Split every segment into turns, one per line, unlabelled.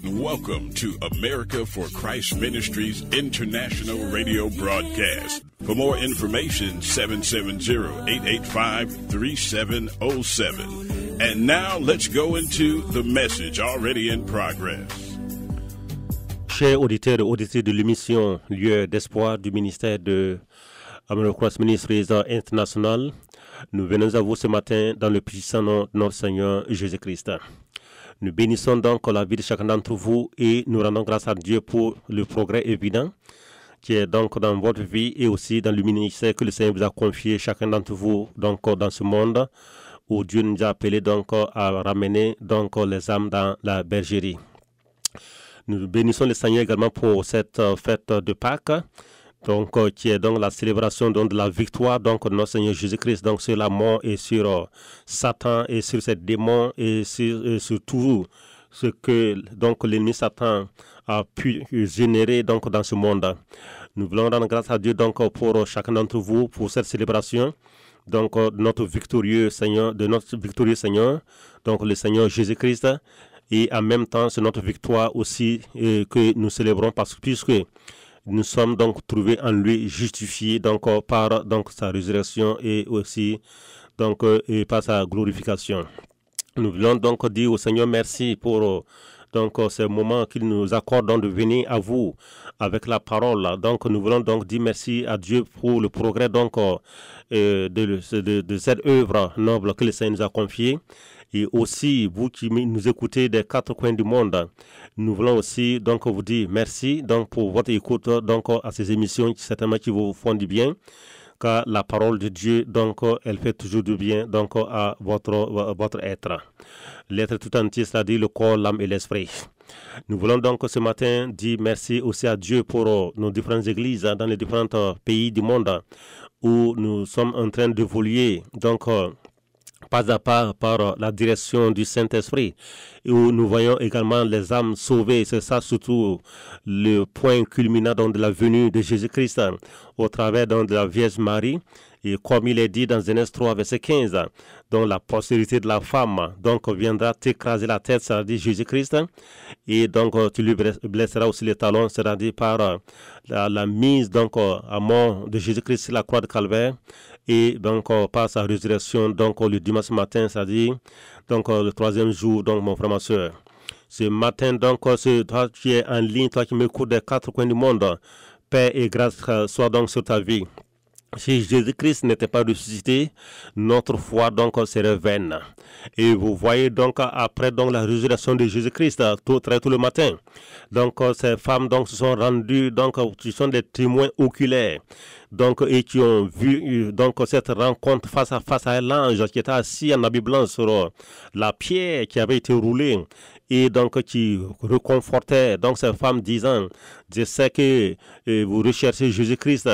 Welcome to America for Christ Ministries International Radio Broadcast. For more information, 770-885-3707. And now let's go into the message already in progress.
Chers auditeurs et auditrices de l'émission Lieu d'espoir du ministère de America for Christ Ministries International, nous venons à vous ce matin dans le puissant nom de notre Seigneur Jésus-Christ. Nous bénissons donc la vie de chacun d'entre vous et nous rendons grâce à Dieu pour le progrès évident qui est donc dans votre vie et aussi dans le ministère que le Seigneur vous a confié, chacun d'entre vous donc dans ce monde où Dieu nous a appelés donc à ramener donc les âmes dans la bergerie. Nous bénissons le Seigneur également pour cette fête de Pâques, donc qui est donc la célébration donc de la victoire donc de notre Seigneur Jésus-Christ donc sur la mort et sur Satan et sur ces démons et sur tout ce que donc l'ennemi Satan a pu générer donc dans ce monde. Nous voulons rendre grâce à Dieu donc pour chacun d'entre vous pour cette célébration donc notre victorieux Seigneur, donc le Seigneur Jésus-Christ, et en même temps c'est notre victoire aussi que nous célébrons puisque nous sommes donc trouvés en lui justifiés donc par donc sa résurrection et aussi donc et par sa glorification. Nous voulons donc dire au Seigneur merci pour donc ce moment qu'il nous accorde donc de venir à vous avec la parole. Donc nous voulons donc dire merci à Dieu pour le progrès donc de cette œuvre noble que le Seigneur nous a confiée. Et aussi, vous qui nous écoutez des quatre coins du monde, nous voulons aussi donc vous dire merci donc pour votre écoute donc à ces émissions qui certainement qui vous font du bien, car la parole de Dieu donc elle fait toujours du bien donc à votre être. L'être tout entier, c'est-à-dire le corps, l'âme et l'esprit. Nous voulons donc ce matin dire merci aussi à Dieu pour nos différentes églises dans les différents pays du monde où nous sommes en train d'évoluer donc pas à pas par la direction du Saint-Esprit, où nous voyons également les âmes sauvées. C'est ça surtout le point culminant donc de la venue de Jésus-Christ au travers donc de la Vierge Marie. Et comme il est dit dans Genèse 3, verset 15, donc la postérité de la femme donc viendra t'écraser la tête, c'est-à-dire Jésus-Christ, et donc tu lui blesseras aussi les talons, c'est-à-dire par la mise donc à mort de Jésus-Christ sur la croix de Calvaire, et donc par sa résurrection donc le dimanche matin, c'est-à-dire donc le troisième jour, donc mon frère, ma soeur. Ce matin donc, toi qui es en ligne, toi qui m'écoutes des quatre coins du monde, paix et grâce soient donc sur ta vie. Si Jésus-Christ n'était pas ressuscité, notre foi donc serait vaine. Et vous voyez donc après donc la résurrection de Jésus-Christ très tôt le matin. Donc ces femmes donc se sont rendues donc qui sont des témoins oculaires. Donc et qui ont vu donc cette rencontre face à l'ange qui était assis en habit blanc sur la pierre qui avait été roulée. Et donc qui reconfortait donc ces femmes disant, je sais que vous recherchez Jésus-Christ,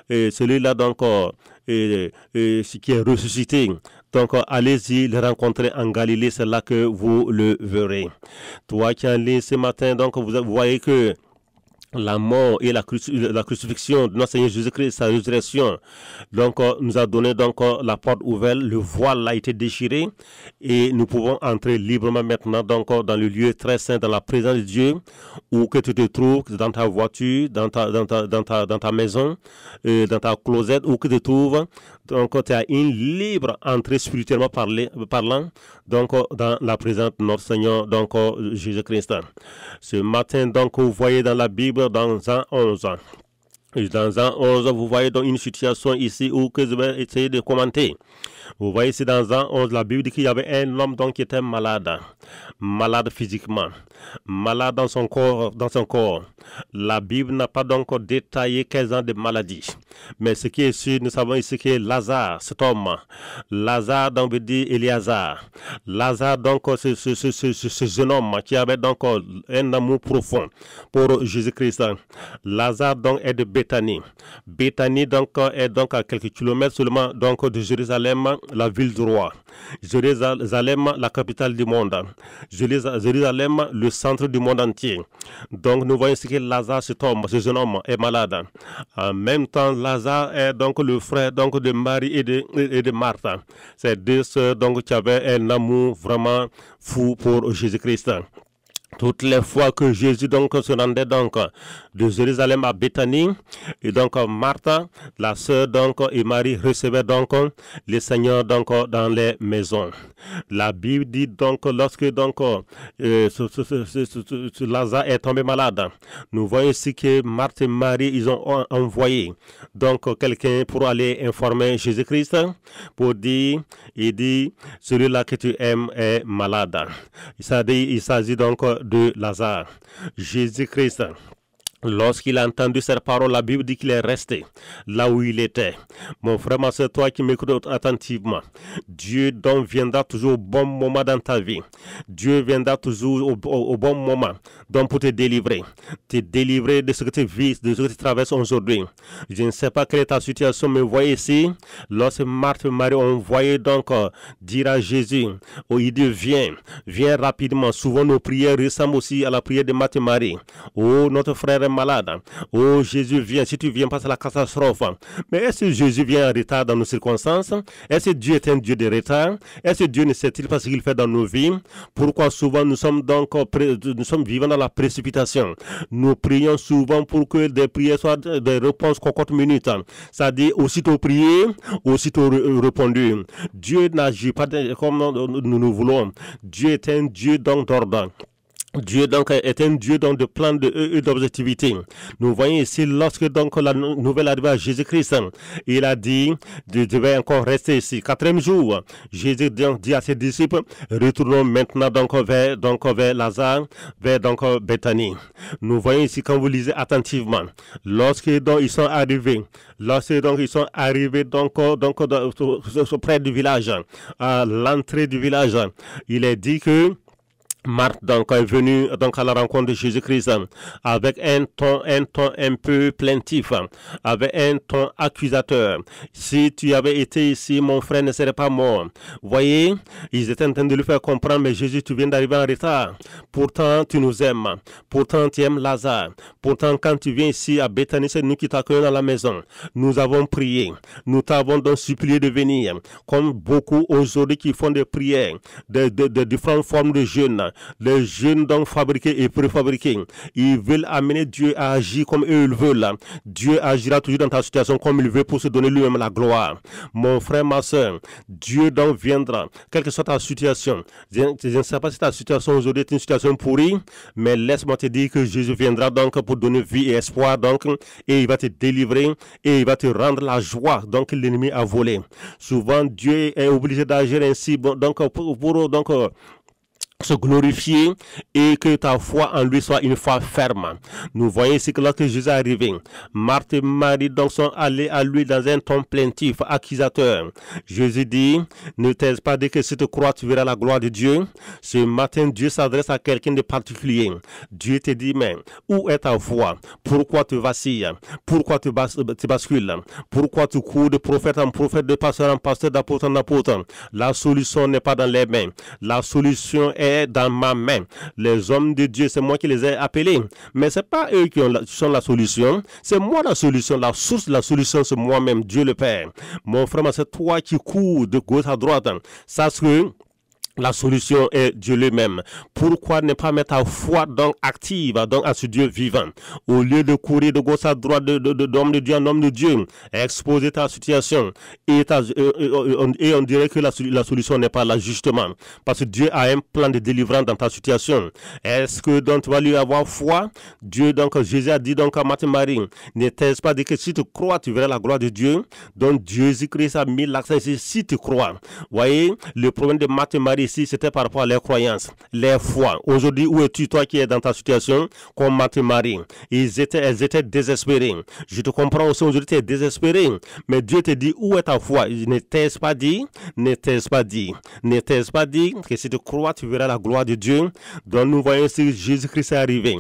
celui-là donc qui est ressuscité. Donc allez-y le rencontrer en Galilée, c'est là que vous le verrez. Toi qui es en ligne ce matin, donc vous voyez que la mort et la crucifixion de notre Seigneur Jésus-Christ, sa résurrection, donc nous a donné donc la porte ouverte, le voile a été déchiré et nous pouvons entrer librement maintenant donc dans le lieu très saint, dans la présence de Dieu, où que tu te trouves, dans ta voiture, dans ta maison, dans ta closette, où que tu te trouves, donc tu as une libre entrée spirituellement parlant, donc dans la présence de notre Seigneur donc Jésus-Christ. Ce matin donc vous voyez dans la Bible dans Jean 11. Et dans Jean 11, vous voyez donc une situation ici où que je vais essayer de commenter. Vous voyez ici dans Jean 11, la Bible dit qu'il y avait un homme donc qui était malade physiquement, malade dans son corps. La Bible n'a pas donc détaillé quel genre de maladie. Mais ce qui est sûr, nous savons ici que Lazare, cet homme, Lazare donc veut dire Éléazar. Lazare donc ce jeune homme qui avait donc un amour profond pour Jésus-Christ. Lazare donc est de Béthanie. Béthanie donc est donc à quelques kilomètres seulement donc de Jérusalem, la ville du roi. Jérusalem, la capitale du monde. Jérusalem, le centre du monde entier. Donc nous voyons ici que Lazare, ce jeune homme est malade. En même temps, Lazare est donc le frère donc de Marie et de Marthe. Ces deux sœurs donc qui avaient un amour vraiment fou pour Jésus-Christ. Toutes les fois que Jésus donc se rendait donc de Jérusalem à Béthanie, et donc Marthe, la sœur donc et Marie recevaient donc le Seigneur donc dans les maisons. La Bible dit donc lorsque donc Lazare est tombé malade, nous voyons ici que Marthe et Marie ils ont envoyé donc quelqu'un pour aller informer Jésus-Christ pour dire, il dit celui-là que tu aimes est malade. Il s'agit donc de Lazare. Jésus-Christ, lorsqu'il a entendu cette parole, la Bible dit qu'il est resté là où il était. Mon frère, ma soeur, toi qui m'écoutes attentivement, Dieu donc viendra toujours au bon moment dans ta vie. Dieu viendra toujours au bon moment donc pour te délivrer de ce que tu vis, de ce que tu traverses aujourd'hui. Je ne sais pas quelle est ta situation, mais voyez ici, lorsque Marthe et Marie ont envoyé donc dire à Jésus, il dit viens rapidement. Souvent nos prières ressemblent aussi à la prière de Marthe et Marie. Oh, notre frère est malade. Oh, Jésus vient. Si tu viens pas, c'est la catastrophe. Mais est-ce que Jésus vient en retard dans nos circonstances? Est-ce que Dieu est un Dieu de retard? Est-ce que Dieu ne sait-il pas ce qu'il fait dans nos vies? Pourquoi souvent nous sommes vivants dans la précipitation? Nous prions souvent pour que des prières soient des réponses cocotte minute. C'est-à-dire aussitôt prié, aussitôt répondu. Dieu n'agit pas comme nous voulons. Dieu est un Dieu d'ordre. Dieu donc est un Dieu donc de plan et d'objectivité. Nous voyons ici lorsque donc la nouvelle arrive à Jésus-Christ, il a dit, je vais encore rester ici. 4e jour, Jésus dit à ses disciples, retournons maintenant donc vers Lazare, vers donc Béthanie. Nous voyons ici quand vous lisez attentivement, lorsque donc ils sont arrivés donc près du village, à l'entrée du village, il est dit que Marthe donc est venue donc à la rencontre de Jésus-Christ avec un ton un peu plaintif, avec un ton accusateur. Si tu avais été ici, mon frère ne serait pas mort. Voyez, ils étaient en train de lui faire comprendre, mais Jésus, tu viens d'arriver en retard. Pourtant, tu nous aimes. Pourtant, tu aimes Lazare. Pourtant, quand tu viens ici à Béthanie, c'est nous qui t'accueillons dans la maison. Nous avons prié. Nous t'avons donc supplié de venir. Comme beaucoup aujourd'hui qui font des prières, de différentes formes de jeûne. Les jeunes donc fabriqués et préfabriqués, ils veulent amener Dieu à agir comme eux le veulent. Dieu agira toujours dans ta situation comme il veut pour se donner lui-même la gloire. Mon frère, ma soeur, Dieu donc viendra, quelle que soit ta situation. Je ne sais pas si ta situation aujourd'hui est une situation pourrie, mais laisse-moi te dire que Jésus viendra donc pour donner vie et espoir donc, et il va te délivrer et il va te rendre la joie donc que l'ennemi a volé. Souvent Dieu est obligé d'agir ainsi donc pour se glorifier et que ta foi en lui soit une foi ferme. Nous voyons ici que lorsque Jésus est arrivé, Marthe et Marie donc sont allés à lui dans un ton plaintif, accusateur. Jésus dit, ne t'ai-je pas dit que si tu crois, tu verras la gloire de Dieu? Ce matin, Dieu s'adresse à quelqu'un de particulier. Dieu te dit, mais où est ta foi? Pourquoi tu vacilles? Pourquoi tu bascules? Pourquoi tu cours de prophète en prophète, de pasteur en pasteur, d'apôtre en apôtre? La solution n'est pas dans les mains. La solution est dans ma main. Les hommes de Dieu, c'est moi qui les ai appelés. Mais c'est pas eux qui sont la solution. C'est moi la solution. La source de la solution, c'est moi-même, Dieu le Père. Mon frère, c'est toi qui cours de gauche à droite. Sache que la solution est Dieu lui-même. Pourquoi ne pas mettre ta foi donc active donc à ce Dieu vivant? Au lieu de courir de gauche à droite d'homme de Dieu en homme de Dieu, exposer ta situation et on dirait que la solution n'est pas là justement. Parce que Dieu a un plan de délivrance dans ta situation. Est-ce que donc tu vas lui avoir foi? Dieu donc, Jésus a dit donc à Marthe et Marie, n'était-ce pas dit que si tu crois, tu verras la gloire de Dieu? Donc Jésus-Christ a mis l'accent ici, si tu crois. Voyez, le problème de Marthe et Marie ici, c'était par rapport à leurs croyances, leur foi. Aujourd'hui, où es-tu, toi qui es dans ta situation, comme Marthe et Marie? Elles étaient désespérées. Je te comprends aussi, aujourd'hui, tu es désespéré. Mais Dieu te dit, où est ta foi? N'était-ce pas dit que si tu crois, tu verras la gloire de Dieu? Donc nous voyons ici Jésus-Christ est arrivé.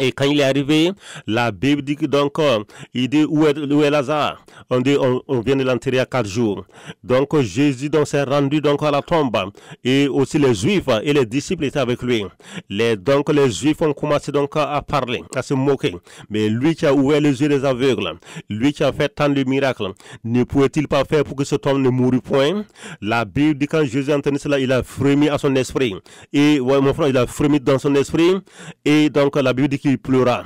Et quand il est arrivé, la Bible dit que donc, il dit où est Lazare? On dit on vient de l'enterrer à 4 jours. Donc Jésus donc s'est rendu donc à la tombe et aussi les Juifs et les disciples étaient avec lui. Donc les Juifs ont commencé donc à parler, à se moquer. Mais lui qui a ouvert les yeux des aveugles, lui qui a fait tant de miracles, ne pouvait-il pas faire pour que cet homme ne mourût point? La Bible dit quand Jésus a entendu cela, il a frémi à son esprit. Et ouais, mon frère, il a frémi dans son esprit et donc la Bible dit qu'il pleura.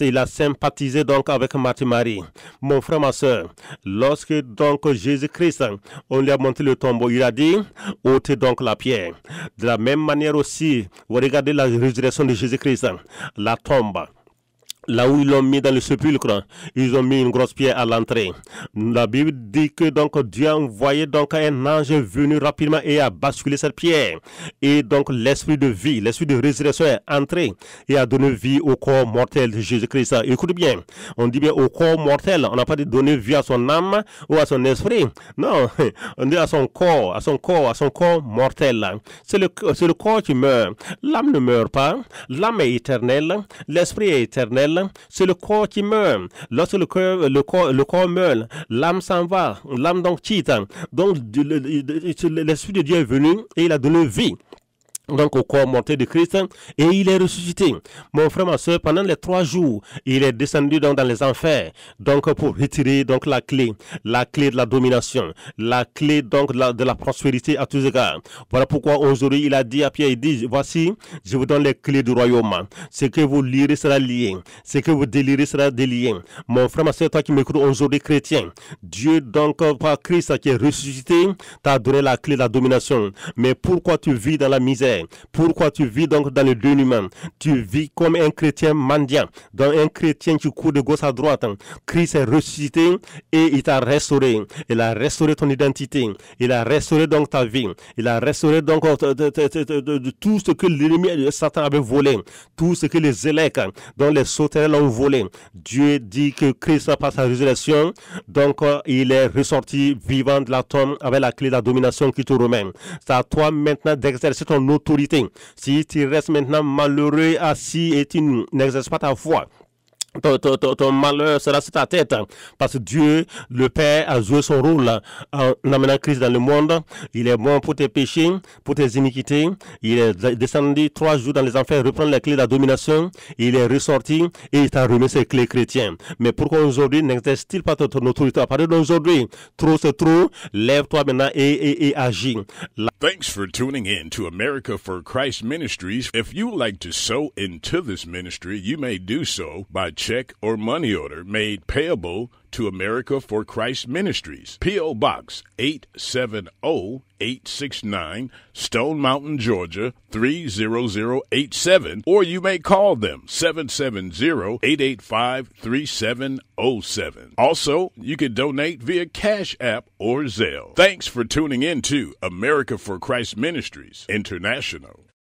Il a sympathisé donc avec Marie. Mon frère, ma soeur, lorsque donc Jésus-Christ, on lui a montré le tombeau, il a dit, ôtez donc la pierre. De la même manière aussi, vous regardez la résurrection de Jésus-Christ, la tombe. Là où ils l'ont mis dans le sépulcre, ils ont mis une grosse pierre à l'entrée. La Bible dit que donc Dieu a envoyé donc un ange venu rapidement et a basculé cette pierre. Et donc l'esprit de vie, l'esprit de résurrection est entré et a donné vie au corps mortel de Jésus-Christ. Écoute bien, on dit bien au corps mortel, on n'a pas dit donner vie à son âme ou à son esprit. Non, on dit à son corps mortel. C'est le corps qui meurt. L'âme ne meurt pas. L'âme est éternelle. L'esprit est éternel. C'est le corps qui meurt. Lorsque le corps meurt, l'âme s'en va, l'âme donc quitte. Donc l'Esprit de Dieu est venu et il a donné vie. Donc au corps mortel de Christ et il est ressuscité. Mon frère, ma soeur, pendant les 3 jours, il est descendu donc dans les enfers, donc pour retirer donc la clé de la domination, la clé donc de la prospérité à tous égards. Voilà pourquoi aujourd'hui il a dit à Pierre, il dit, voici, je vous donne les clés du royaume. Ce que vous lirez sera lié, ce que vous délirez sera délié. Mon frère, ma soeur, toi qui m'écoutes aujourd'hui chrétien, Dieu donc par Christ qui est ressuscité t'a donné la clé de la domination. Mais pourquoi tu vis dans la misère? Pourquoi tu vis donc dans le dénuement? Tu vis comme un chrétien mendiant, dans un chrétien qui court de gauche à droite. Christ est ressuscité et il t'a restauré. Il a restauré ton identité. Il a restauré donc ta vie. Il a restauré donc de tout ce que l'ennemi Satan avait volé, tout ce que les élèques, dont les sauterelles ont volé. Dieu dit que Christ, par sa résurrection, donc il est ressorti vivant de la tombe avec la clé de la domination qui te remet. C'est à toi maintenant d'exercer ton autorité. Si tu restes maintenant malheureux, assis et tu n'exerces pas ta foi, ton malheur sera sur ta tête, parce que Dieu, le Père, a joué son rôle en amenant Christ dans le monde. Il est mort pour tes péchés, pour tes iniquités. Il est descendu 3 jours dans les enfers, reprendre les clés de la domination. Il est ressorti et il t'a remis ses clés chrétiennes. Mais pourquoi aujourd'hui n'exerce-t-il pas ton autorité? À partir d'aujourd'hui, trop c'est trop. Lève-toi maintenant et agis.
Thanks for tuning in to America for Christ Ministries. If you would like to sow into this ministry, you may do so by check or money order made payable to America for Christ Ministries. P.O. Box 870-869, Stone Mountain, Georgia 30087. Or you may call them 770-885-3707. Also, you can donate via Cash App or Zelle. Thanks for tuning in to America for Christ Ministries International.